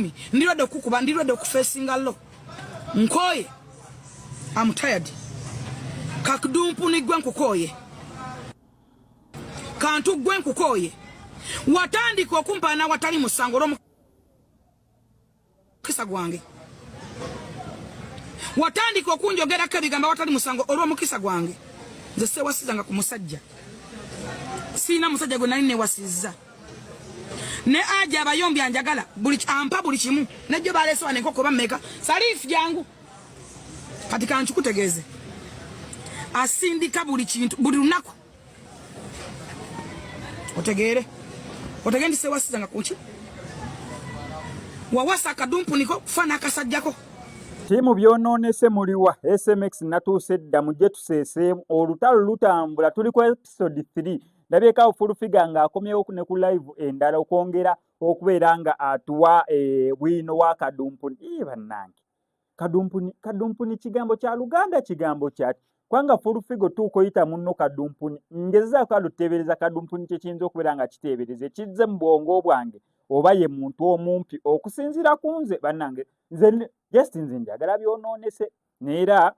10 ndirode okukuba ndirode okufesinga lo nkoye I'm tired kakdumpu ni gwen kukoye kantu gwen kukoye watandika okumpana watali musango ro mukisa gwange watandika okunjogera kabigamba watali musango olwo mukisa gwange nze se wasizanga ku musajja sina musajja gwe nali ne wasizza ne aja abayombi anjagala buli ampa buli kimu najjo balese wane nkoko bameka Salifu jangu kati kanchukutegeze asindika buli kintu buli lunaku otegere otegendi se wasizanga kuki wawasa kadumpu niko kufana akasajjako timu byononese muliwa SMX natuse dda mujje tusese olutalo lutambula tuli ku episode 3 ndabeka Furufiga nga akomyewo ne ku live endala okwongera okubeera nga atuwa bwino wa kadumpu bannange kadumpu kigambo kya Luganda kigambo kyati kwanga Furufiga tukoyita munno kadumpu ngeza kwa lutebereza kadumpu kyekiyinza okubeera nga kitebereze kizze mu bwongo bwange oba ye muntu omumpi okusinzira kunze bannange nze just nze njagala byononese neera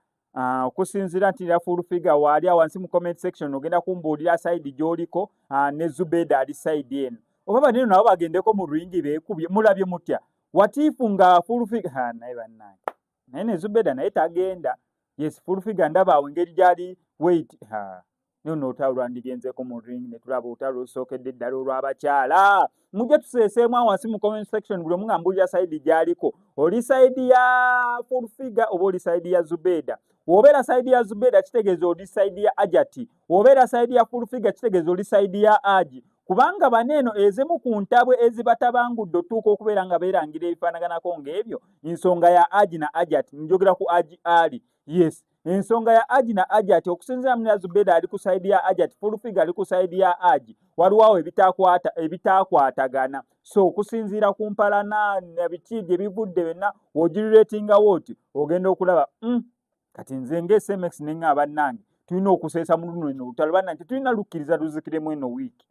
okusinzira nti ya Furufiga wali awansi mu comment section ogenda kumbuulira side gyoliko ne Zubeda ali side eno oba banene nabo bagendeko mu ringi beekubye mulabye mutya watifu nga Furufiga naye bannange naye Zubeda naye tagenda yes Furufiga ndaba engeri gyali wait nono otalo ndigenzeeko mu ring ne tulaba otalo osookedde ddala olw'abakyala mujje tuseeseemu awansi mu comment section buli omu ngambulira side gyaliko oli side ya Furufiga oba oli side ya Zubeda wobeera side ya Zubeda kitegeeza oli side ya Ajati wobeera side ya Furufiga kitegeeza oli side ya Aji kubanga baneeno ezimu ku ntabwe ezibatabangudde otuuka okubeera nga beerangira ebifaanaganako ng'ebyo ensonga ya Aji na Ajati njogera ku Aji Ali yes ensonga ya Aji na Ajati okusinzira mu Zubeda ali ku side ya Ajati Furufiga ali ku side ya Aji waliwo ebitaakwatagana so okusinzira ku mpalana nabiki gye bivudde benna wogiratinga woti ogenda okulaba kati nze nge SMX nenga bannange tulina okuseesa mu luno eno lutalo bannange tulina lukkiriza luzikiremu eno wiiki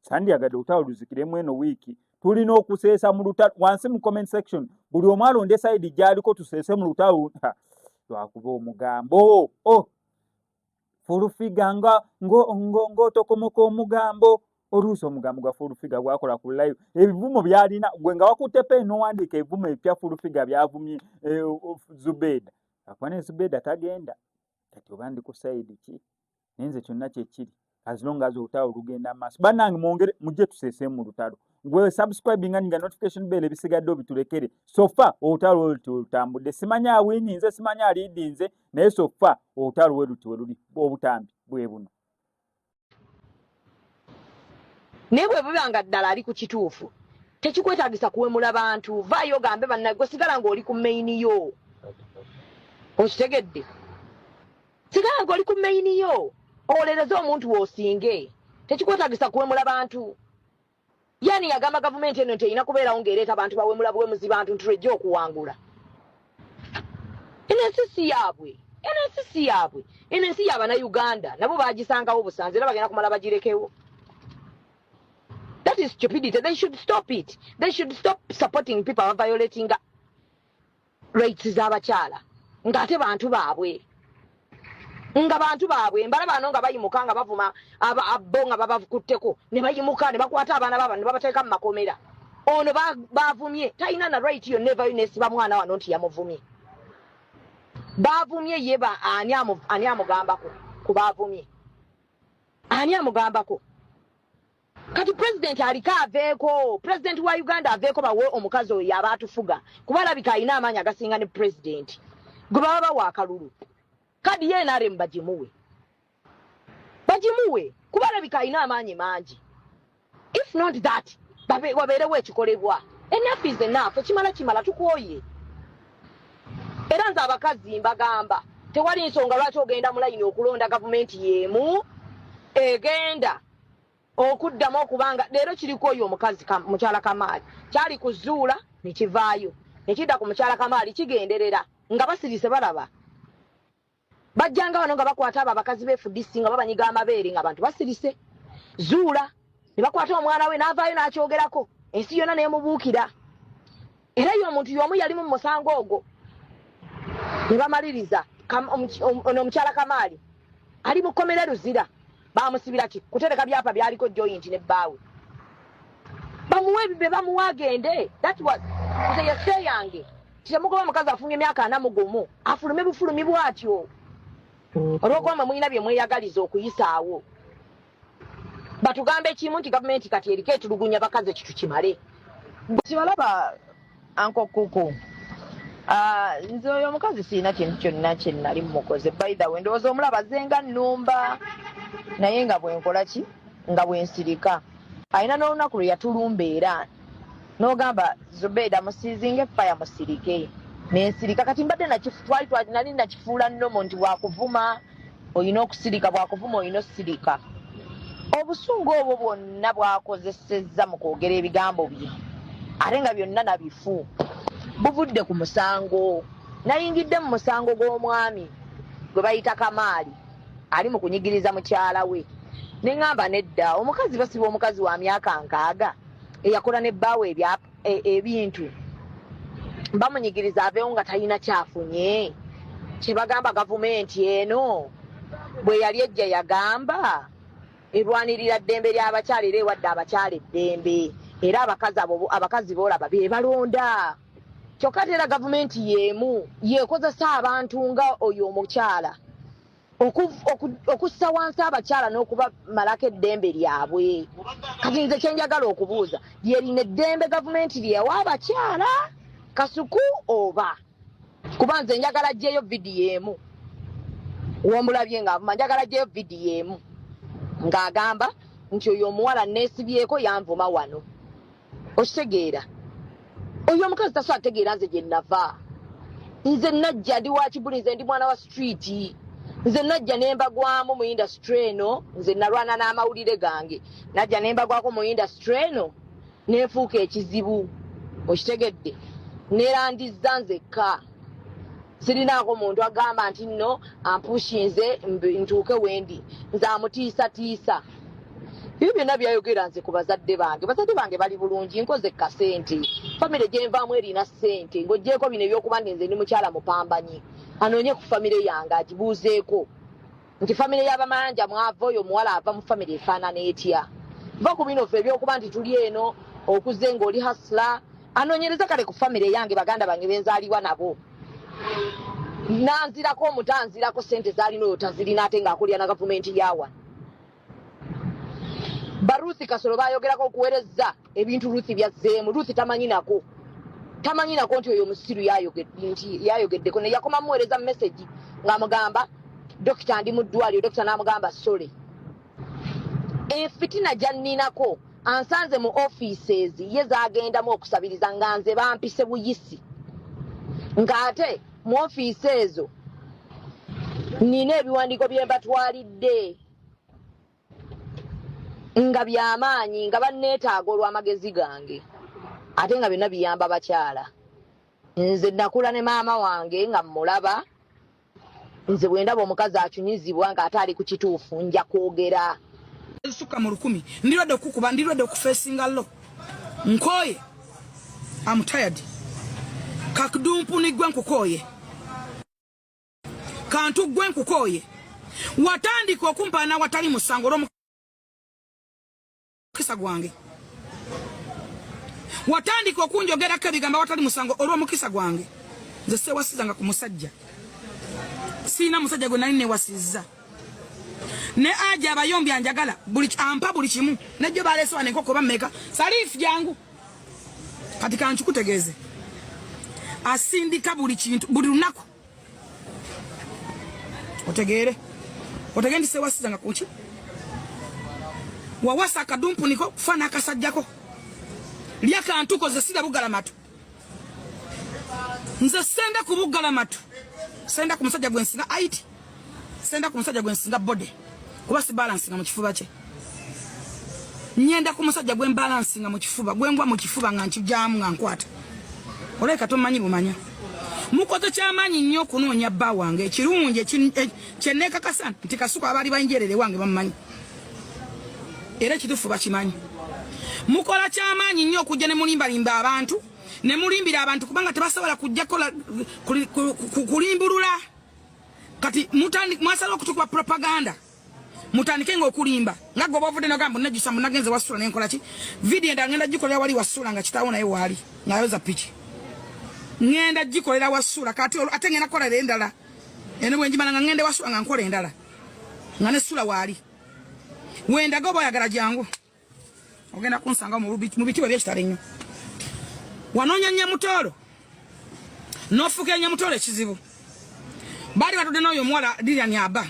sandyagadde olutalo luzikiremu eno wiiki tulina okuseesa mu lutalo wansi mu comment section buli omu alonde side gyaliko tuseese mu lutalo lwakuba omugambo Furufiga ng'otokomoka omugambo oluusi omugambo gwa Furufiga gwakola ku live ebivumo byalina gwe nga wakutte peno wandiika ebivumo ebipya Furufiga byavumye Zubeda akwane Zubeda tagenda kati oba ndi ku side ki nenze kyonna kyekiri as long as olutalo lugenda maaso bannange mwongere mujje tuseeseemu mu lutalo gwe subscribinga nga notification bell ebisigadde obitulekere sofa olutalo olutambudde simanya awininze simanya alidinze naye sofa olutalo weruli obutambi bwe buno naye bwe bubanga ddala ali ku kituufu tekikwetagisa kuwemula bantu vaayo gambe bannagwe sigala ng'oli ku maini yo okitegedde sigala ng'oli ku maini yo owolereze omuntu w'osinge tekikwetagisa kuwemula bantu yani yagamba gavumenti eno nti erina kubeerawo ng'ereeta abantu bawemula buwemuzi bantu ntulejja okuwangula eno ensi y'Abannayuganda nabo baagisangawo busanze era bagenda kumala bagirekewo. That is stupidity. They should stop it. They should stop supporting people who are violating rights z'abakyala ng'ate bantu baabwe mbala bano nga bayimuka nga bavuma abo nga babakutteko ne bayimuka ne bakwata abaana baba ne babateeka mu makomera ono bavumye talina na right yo never nesiba mwana wano nti yamuvumye bavumye yeba ani amugambako kubavumye ani amugambako kati president aliko aveeko president wa Uganda aveeko bawe omukazi oyo yabaatufuga kuba alabika alina amaanyi agasinga ne president gwe baba bawa akalulu kadi ye NRM bagimuwe kuba alabika alina amaanyi mangi if not that wabeerewo ekikolebwa enough is enough ekimala tukooye era nze abakazi mbagamba tewali nsonga lwaki ogenda mu layini okulonda gavumenti yeemu egenda okuddamu okubanga leero kiriko oyo omukazi mukyala Kamaali kyali kuzuula ne kivaayo ne kidda ku mukyala Kamaali kigenderera nga basirise balaba bajjanga wano nga bakwata abo abakazi b'FDC nga babanyiga amabeere nga abantu basirise zuula ne bakwata omwana we n'avaayo n'akyogerako ensi yonna neemubuukira era yo omuntu yomu yali mu musango ogwo ne bamaliriza ono omukyala Kamali ali mu kkomera Luzira bamusibira ki kutereka byapa byaliko joint ne bbaawe bamuwe ebibe bamuwa agende that was nze yase yange kitemugoba mukazi afunye emyaka 4 mugumu afulume bufulumi bwatyo olw'okuba mulina bye mweyagaliza okuyisaawo batugambe ekimu nti gavumenti kati eriko etulugunya bakazi ekitu kimale kibalaba Uncle Kuku nze oyo omukazi siina kintu kyonna kye nali mmukoze by the way ndowooza omulaba zenga nnumba naye nga bwenkola ki nga bwensirika alina n'olunaku lwe yatulumba era n'ogamba Zubeda musiizinge faya musirike nensirika kati mbadde nali nakifuula nnomo nti bwakuvuma olina okusirika bwakuvuma olina osirika obusungu obwo bwonna bwakozesezza mu kwogera ebigambo bye ate nga byonna nabifu buvudde ku musango nayingidde mu musango gw'omwami gwe bayita Kamali ali mu kunyigiriza mukyala we ne ngamba nedda omukazi basiba omukazi wa myaka 6 eyakola ne bbaawe ebintu bamunyigiriza aveewo nga talina kyafunye kye bagamba gavumenti eno bwe yali ejja yagamba erwanirira ddembe ly'abakyala era ewadde abakyala eddembe era abakazi boolaba be balonda kyokka ate era gavumenti yeemu yeekozesa abantu nga oyo omukyala okussa wansi abakyala n'okubamalako eddembe lyabwe kati nze kyenjagala okubuuza lyerina eddembe gavumenti lyewa abakyala kasuku oba kuba nze njagala gyeyo vidiyo emu womulabye ng'avuma njagala gyeyo vidiyo emu ng'agamba nti oyo omuwala neesibyeko yanvuma wano okitegeera oyo omukazi tasobola kutegeera nze gye nava nze najja ndi wa Kibuli nze ndi mwana wa street nze najja nembagwamu mu industry eno nze nalwana n'amawulire gange najja nembagwako mu industry eno nefuuka ekizibu okitegedde nerandiza nzekka sirinaako muntu agamba nti nno ampushinze ntuuke wendi nze amutiisatiisa ebyo byonna byayogera nze ku bazadde bange bali bulungi nkoze kasente famire gyenvaamu erina ssente ng'oggyeko bino ebyokuba nti nze ndi mukyala mupambanyi anoonye ku famire yange agibuuzeeko nti famire y'abamayanja mwava oyo omuwala ava mu famire efaanana etya va ku bino ffe ebyokuba nti tuli eno okuze ng'oli hasula anoonyereza kale ku famire yange baganda bange benzaalibwa nabo nanzirako omutanzirako ssente zaalina oyo tazirina ate ng'akulya na gavumenti yawa baruthi kasolo bayogerako okuweereza ebintu ruthi byazzeemu ruthi tamanyi nako nti oyo musiru yayogeddeko ne yakoma muweereza message ng'amugamba dokita ndi mu ddwaliro dokita n'amugamba sole enfitina gyanninako ansanze mu offices ye zaagendamu okusabiriza nga nze bampise buyisi ng'ate mu office ezo nina ebiwandiiko bye mbatwalidde nga byamaanyi nga banneetaaga olw'amagezi gange ate nga byonna biyamba bakyala nze nakula ne maama wange nga mmulaba nze bwe ndaba omukazi acunyizibwa ng'ate ali ku kituufu nja kwogera suka mu 10 ndirwadde okukuba ndirwadde okufeesinga lo nkoye I'm tired kakudumpu ni gwe nkukoye kantu gwe nkukoye watandika okumpaana watali musango olw'omukisa gwange watandika okunjogerako ebigamba watali musango olw'omukisa gwange nze sewasizanga ku musajja siina musajja gwe nali newasizza ne aja abayombi anjagala ampa buli kimu nejjo baleese wane enkoko bammeka saliifu jangu kati kankutegeeze asindika buli kintu buli lunaku otegeere nti sewasizanga kuki wawasa akadumpu niko kufana akasajjako lyakantuko ze sida bugalamatu nze senda ku bugalamatu senda ku musajja gwensinga aiti senda ku musajja gwensinga bode kuba si balansinga mu kifuba kye nyenda ku musajja gwen balansinga mu kifuba gwengwa mu kifuba nga nkijamu nga nkwata oleka tomanyi bumanya mukoto ky'amaanyi nnyo okunoonya bba wange ekirungi kyenneekakasa nti kasuku abaali banjerere wange bamumanyi era ekituufu bakimanyi mukola ky'amaanyi nnyo okujja ne mulimbalimba abantu ne mulimbira abantu kubanga tebasobola kujja kola kulimbulula kati mutandi mwasala okutukuba propaganda mutandike ngo okulimba nga gobo vude no gambo najisa munagenze wasula nenkola ki video ndangenda gikolera wali wasula nga kitawo naye wali ngayoza pichi ngenda gikolera wasula kati atengena kola endala ene bwenji bana ngende wasula nga nkola endala ngane sula wali wenda gobo yagala jangu ogenda kunsanga mu biti bya kitale nnyo wanonya Nyamutoro nofuke Nyamutoro ekizibu bali batudde n'oyo mwala Lilian Aba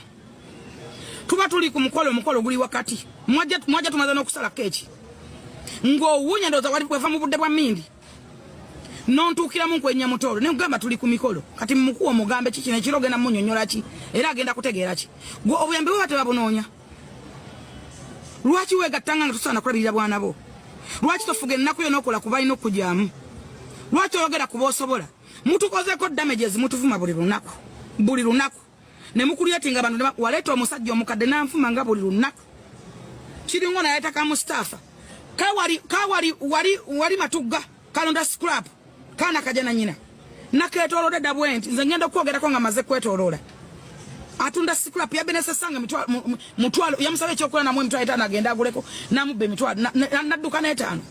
tuba tuli ku mukolo guli wakati mwaje tumaze n'okusala keeki ng'owunya ndoza wali kweva mu budde bwa mindi nontuukira mu kwe Nyamutoro ne ngamba tuli ku mikolo kati mukuwa mugambe kiki ne kiroge na munnyonnyola ki era agenda kutegeera ki gwe obuyambi bwe batebabunoonya lwaki wegattanga nga tusaana kulabirira bwana bo lwaki tofuga ennaku yo n'okola ku balina okujyamu lwaki oyogera ku boosobola mutukozeko damages mutuvuma buli lunaku ne mukulyetinga abantu waleeta omusajja omukadde n'anfuma nga buli lunaku kiringo nayeta ka Mustafa wali matugga kalonda scrap kana kajana nyina naketolode dabwenti nze ngenda okwogerako nga maze kwetoloola atunda scrap yabenese sanga mutwalo yamusabe ekyokola namwe emitwalo 5 agenda aguleko namubbe emitwalo nadduka n'etaano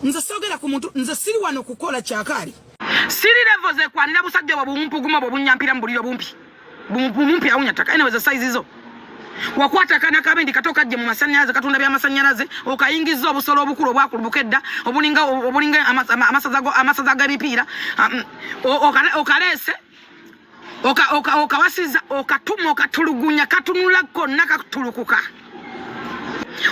nze sogera ku muntu nze siri wano kukola kyakali siri level ze kwanira busajja bwo bumpuguma bwo bunyampira mbuliro bumpi awunya taka ene weza size zo wakwata kana kabendi katoka je mu masanyalaze katunda bya masanyalaze okayingiza obusolo obukulu obwakulu bukedda obulinga amasaza bipira okalese okawasiza okatuma okatulugunya katunula konna katulukuka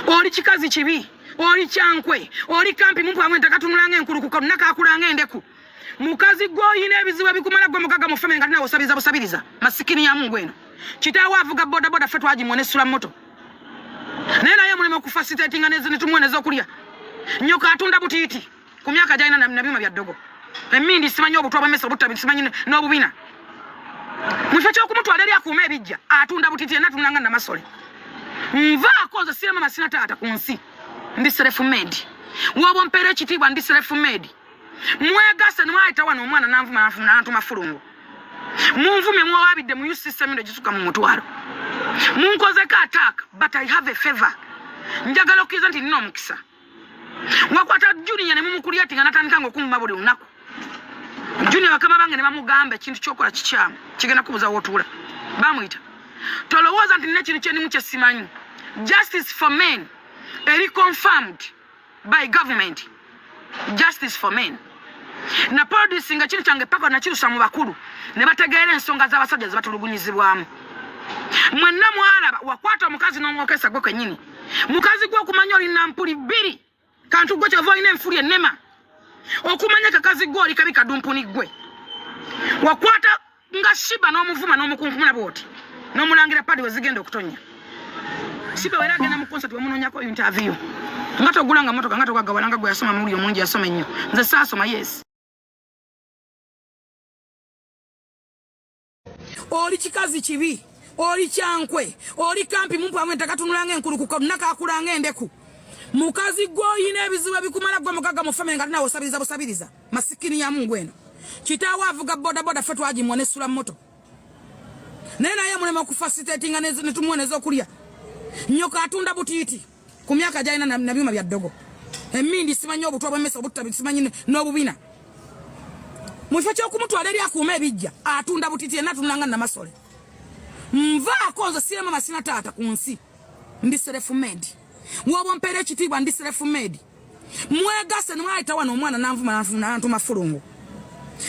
oli kikazi kibi oli kyankwe oli kampi mumpu amwenta katunula ng'enkulukuka nakakulanga endeku mukazi gwoyina ebizibu bikumala gwe mukaga mu family ngati nawo busabiriza masikini ya Mungu eno kitaawo avuga boda fe twagimwone sula moto naye mulema okufacilitating neze netumwoneza okulya nyoka atunda butiiti ku myaka gyalina na byuma bya ddogo emindi simanyi obutwa bw'emmesa obutabi simanyi n'obubina mufo ky'okumutwala eri akuuma ebijja atunda butiiti yenna atunanga namasole nvaako nze sirema masina taata ku nsi ndi self made wobo mpeera ekitiibwa ndi self made mwegase nemwayita wano omwana nantuma fulungu munvumye mwawabidde mu youth system ndo gisuka mu mutwalo munkozeko attack but I have a favor njagala okkiza nti nina omukisa wakwata Junior ne mumukulyatinga natandika ng'okumuma buli lunaku Junior bakama bange ne bamugamba ekintu ky'okola kikyamu kigenda kubuza w'otuula bamuyita tolowooza nti nina kintu kyenimu kye simanyi justice for men eri confirmed by government justice for men na producing kintu kyange paka na kirusa mu bakulu ne bategeera ensonga z'abasajja zibatulugunyizibwamu mwenna mwalaba wakwata omukazi n'omwokesa gwe kennyini mukazi gwe okumanya olina mpuli bbiri kantu gwe kyova olina enfuli ennema okumanya kakazi gwe oli kabi kadumpuni gwe wakwata nga Shiba n'omuvuma n'omukunkumula bwoti n'omulangira padi we zigenda okutonya Shiba wera agenda mu concert wemunoonyako interview nga togulanga motoka nga togagawalanga gwe yasoma muri omungi yasoma ennyo nze saasoma yes oli kikazi kibi oli kyankwe oli kampi mumpu amwenta katunulanga enkulukuka nakakulanga endeku mukazi gwoyina ebizibu ebikumala gwe mukaga mu family ngati nawo busabiriza masikini ya Mungu eno kitaawo avuga boda fe twagimwone sula moto naye mulema okufacilitating netumwoneza okulya nyoka atunda butiiti ku myaka gyalina na byuma bya ddogo emindi simanyi obutwa bw'emmesa obutabi simanyi n'obubina mufo ky'okumutwala eri akuuma ebijja atunda butiiti yenna atunulanga namasole nvaako nze sirema masina taata ku nsi ndi self made wobo mpeera ekitiibwa ndi self made mwegase nemwayita wano omwana nanvuma nantuma fulungu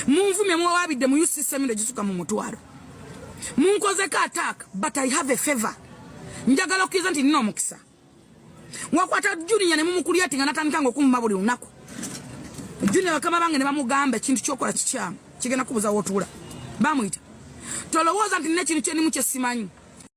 munvumye mwewabidde mu youth system ndo gisuka mu mutwalo munkozeko attack but I have a favor njagala okkiza nti nina omukisa wakwata Junior ne mumukulyatinga natandika ng'okumuma buli lunaku Junior bakama bange ne bamugamba ekintu ky'okola kikyamu kigenda kubuza w'otuula bamuyita tolowooza nti nina kintu kyenimu kye simanyi